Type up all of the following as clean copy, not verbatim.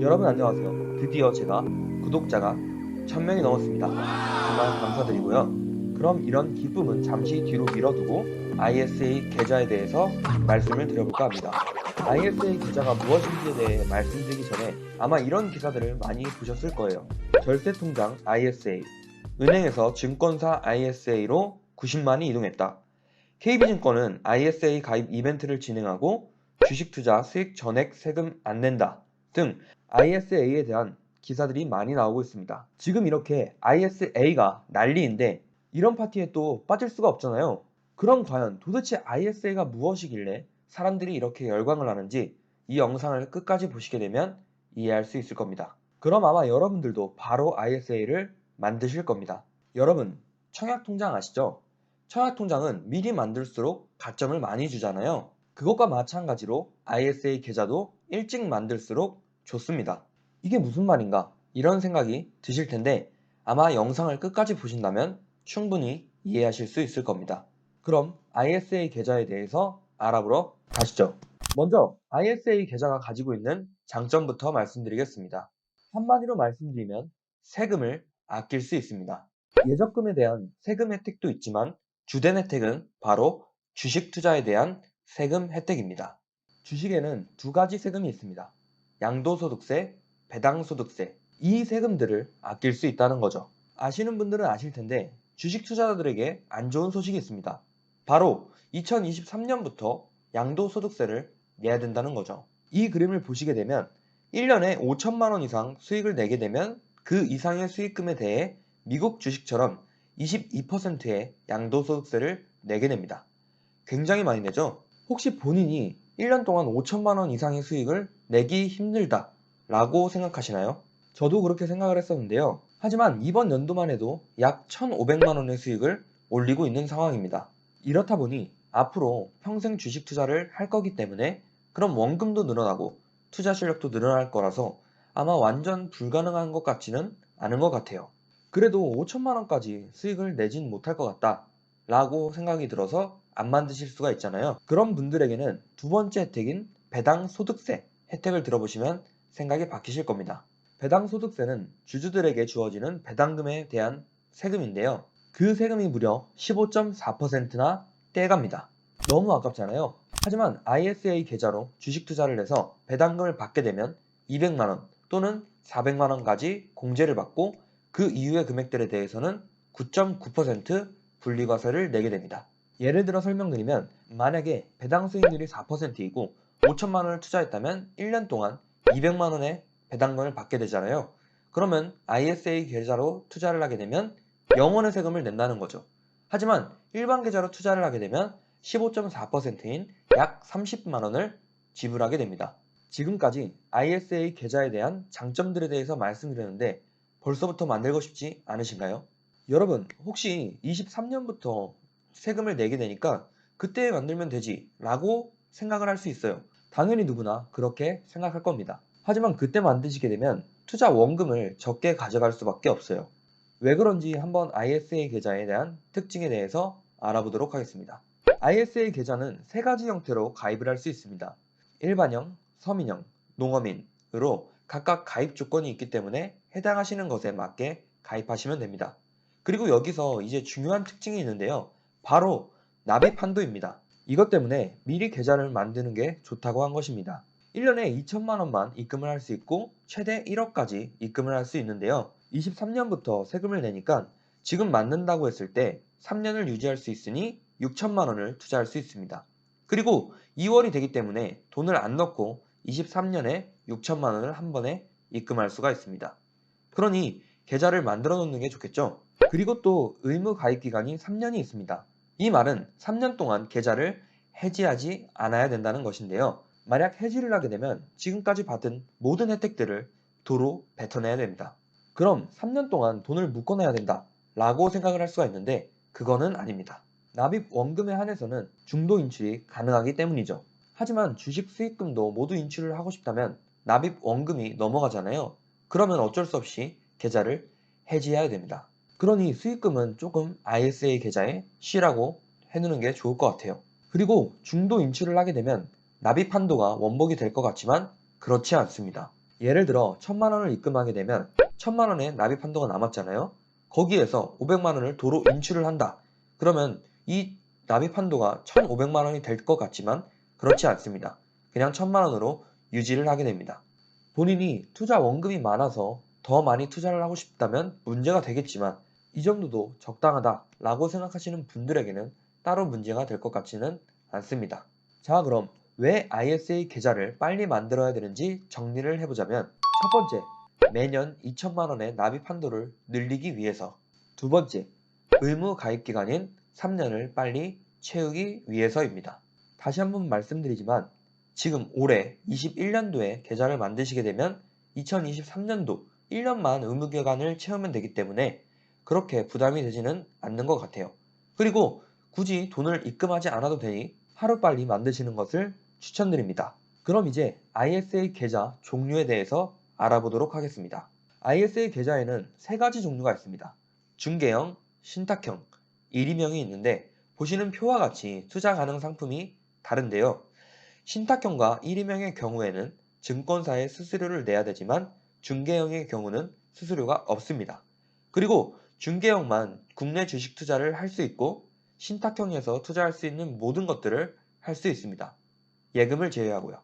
여러분 안녕하세요. 드디어 제가 구독자가 1000명이 넘었습니다. 정말 감사드리고요. 그럼 이런 기쁨은 잠시 뒤로 미뤄두고 ISA 계좌에 대해서 말씀을 드려볼까 합니다. ISA 계좌가 무엇인지에 대해 말씀드리기 전에 아마 이런 기사들을 많이 보셨을 거예요. 절세통장 ISA, 은행에서 증권사 ISA로 90만이 이동했다. KB증권은 ISA 가입 이벤트를 진행하고 주식 투자 수익 전액 세금 안 낸다 등 ISA에 대한 기사들이 많이 나오고 있습니다. 지금 이렇게 ISA가 난리인데 이런 파티에 또 빠질 수가 없잖아요. 그럼 과연 도대체 ISA가 무엇이길래 사람들이 이렇게 열광을 하는지 이 영상을 끝까지 보시게 되면 이해할 수 있을 겁니다. 그럼 아마 여러분들도 바로 ISA를 만드실 겁니다. 여러분, 청약통장 아시죠? 청약통장은 미리 만들수록 가점을 많이 주잖아요. 그것과 마찬가지로 ISA 계좌도 일찍 만들수록 좋습니다. 이게 무슨 말인가? 이런 생각이 드실 텐데 아마 영상을 끝까지 보신다면 충분히 이해하실 수 있을 겁니다. 그럼 ISA 계좌에 대해서 알아보러 가시죠. 먼저 ISA 계좌가 가지고 있는 장점부터 말씀드리겠습니다. 한마디로 말씀드리면 세금을 아낄 수 있습니다. 예적금에 대한 세금 혜택도 있지만 주된 혜택은 바로 주식 투자에 대한 세금 혜택입니다. 주식에는 두 가지 세금이 있습니다. 양도소득세, 배당소득세. 이 세금들을 아낄 수 있다는 거죠. 아시는 분들은 아실 텐데 주식 투자자들에게 안 좋은 소식이 있습니다. 바로 2023년부터 양도소득세를 내야 된다는 거죠. 이 그림을 보시게 되면 1년에 5천만 원 이상 수익을 내게 되면 그 이상의 수익금에 대해 미국 주식처럼 22%의 양도소득세를 내게 됩니다. 굉장히 많이 내죠? 혹시 본인이 1년 동안 5천만 원 이상의 수익을 내기 힘들다 라고 생각하시나요? 저도 그렇게 생각을 했었는데요. 하지만 이번 연도만 해도 약 1,500만 원의 수익을 올리고 있는 상황입니다. 이렇다 보니 앞으로 평생 주식 투자를 할 거기 때문에 그럼 원금도 늘어나고 투자 실력도 늘어날 거라서 아마 완전 불가능한 것 같지는 않은 것 같아요. 그래도 5천만 원까지 수익을 내진 못할 것 같다 라고 생각이 들어서 안 만드실 수가 있잖아요. 그런 분들에게는 두 번째 혜택인 배당소득세 혜택을 들어보시면 생각이 바뀌실 겁니다. 배당소득세는 주주들에게 주어지는 배당금에 대한 세금인데요. 그 세금이 무려 15.4%나 떼갑니다. 너무 아깝잖아요. 하지만 ISA 계좌로 주식 투자를 해서 배당금을 받게 되면 200만원 또는 400만원까지 공제를 받고 그 이후의 금액들에 대해서는 9.9% 분리과세를 내게 됩니다. 예를 들어 설명드리면 만약에 배당 수익률이 4%이고 5천만 원을 투자했다면 1년 동안 200만 원의 배당금을 받게 되잖아요. 그러면 ISA 계좌로 투자를 하게 되면 0원의 세금을 낸다는 거죠. 하지만 일반 계좌로 투자를 하게 되면 15.4%인 약 30만 원을 지불하게 됩니다. 지금까지 ISA 계좌에 대한 장점들에 대해서 말씀드렸는데 벌써부터 만들고 싶지 않으신가요? 여러분, 혹시 23년부터 세금을 내게 되니까 그때 만들면 되지 라고 생각을 할 수 있어요. 당연히 누구나 그렇게 생각할 겁니다. 하지만 그때 만드시게 되면 투자 원금을 적게 가져갈 수밖에 없어요. 왜 그런지 한번 ISA 계좌에 대한 특징에 대해서 알아보도록 하겠습니다. ISA 계좌는 세 가지 형태로 가입을 할 수 있습니다. 일반형, 서민형, 농어민으로 각각 가입 조건이 있기 때문에 해당하시는 것에 맞게 가입하시면 됩니다. 그리고 여기서 이제 중요한 특징이 있는데요. 바로 납입 한도입니다. 이것 때문에 미리 계좌를 만드는 게 좋다고 한 것입니다. 1년에 2천만 원만 입금을 할 수 있고 최대 1억까지 입금을 할 수 있는데요. 23년부터 세금을 내니까 지금 만든다고 했을 때 3년을 유지할 수 있으니 6천만 원을 투자할 수 있습니다. 그리고 2월이 되기 때문에 돈을 안 넣고 23년에 6천만 원을 한 번에 입금할 수가 있습니다. 그러니 계좌를 만들어 놓는 게 좋겠죠. 그리고 또 의무 가입 기간이 3년이 있습니다. 이 말은 3년 동안 계좌를 해지하지 않아야 된다는 것인데요. 만약 해지를 하게 되면 지금까지 받은 모든 혜택들을 도로 뱉어내야 됩니다. 그럼 3년 동안 돈을 묶어놔야 된다 라고 생각을 할 수가 있는데 그거는 아닙니다. 납입 원금에 한해서는 중도 인출이 가능하기 때문이죠. 하지만 주식 수익금도 모두 인출을 하고 싶다면 납입 원금이 넘어가잖아요. 그러면 어쩔 수 없이 계좌를 해지해야 됩니다. 그러니 수익금은 조금 ISA 계좌에 쉬라고 해놓는 게 좋을 것 같아요. 그리고 중도 인출을 하게 되면 납입 한도가 원복이 될 것 같지만 그렇지 않습니다. 예를 들어 1000만 원을 입금하게 되면 1000만 원의 납입 한도가 남았잖아요. 거기에서 500만 원을 도로 인출을 한다. 그러면 이 납입 한도가 1500만 원이 될 것 같지만 그렇지 않습니다. 그냥 1000만 원으로 유지를 하게 됩니다. 본인이 투자 원금이 많아서 더 많이 투자를 하고 싶다면 문제가 되겠지만 이 정도도 적당하다라고 생각하시는 분들에게는 따로 문제가 될 것 같지는 않습니다. 자, 그럼 왜 ISA 계좌를 빨리 만들어야 되는지 정리를 해보자면, 첫 번째, 매년 2천만 원의 납입 한도를 늘리기 위해서. 두 번째, 의무 가입 기간인 3년을 빨리 채우기 위해서입니다. 다시 한번 말씀드리지만 지금 올해 21년도에 계좌를 만드시게 되면 2023년도 1년만 의무 기간을 채우면 되기 때문에 그렇게 부담이 되지는 않는 것 같아요. 그리고 굳이 돈을 입금하지 않아도 되니 하루빨리 만드시는 것을 추천드립니다. 그럼 이제 ISA 계좌 종류에 대해서 알아보도록 하겠습니다. ISA 계좌에는 세 가지 종류가 있습니다. 중개형, 신탁형, 일임형이 있는데 보시는 표와 같이 투자 가능 상품이 다른데요. 신탁형과 일임형의 경우에는 증권사에 수수료를 내야 되지만 중개형의 경우는 수수료가 없습니다. 그리고 중개형만 국내 주식 투자를 할 수 있고 신탁형에서 투자할 수 있는 모든 것들을 할 수 있습니다. 예금을 제외하고요.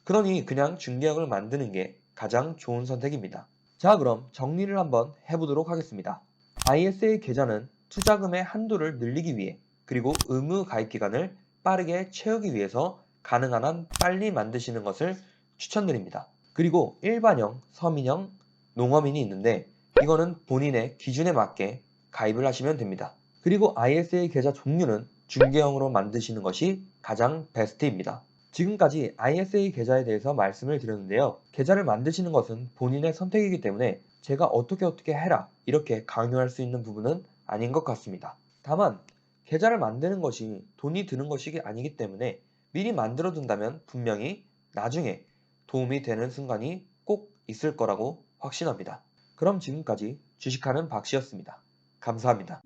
그러니 그냥 중개형을 만드는 게 가장 좋은 선택입니다. 자, 그럼 정리를 한번 해보도록 하겠습니다. ISA 계좌는 투자금의 한도를 늘리기 위해 그리고 의무 가입 기간을 빠르게 채우기 위해서 가능한 한 빨리 만드시는 것을 추천드립니다. 그리고 일반형, 서민형, 농어민이 있는데 이거는 본인의 기준에 맞게 가입을 하시면 됩니다. 그리고 ISA 계좌 종류는 중개형으로 만드시는 것이 가장 베스트입니다. 지금까지 ISA 계좌에 대해서 말씀을 드렸는데요. 계좌를 만드시는 것은 본인의 선택이기 때문에 제가 어떻게 해라 이렇게 강요할 수 있는 부분은 아닌 것 같습니다. 다만 계좌를 만드는 것이 돈이 드는 것이 아니기 때문에 미리 만들어 둔다면 분명히 나중에 도움이 되는 순간이 꼭 있을 거라고 확신합니다. 그럼 지금까지 주식하는 박씨였습니다. 감사합니다.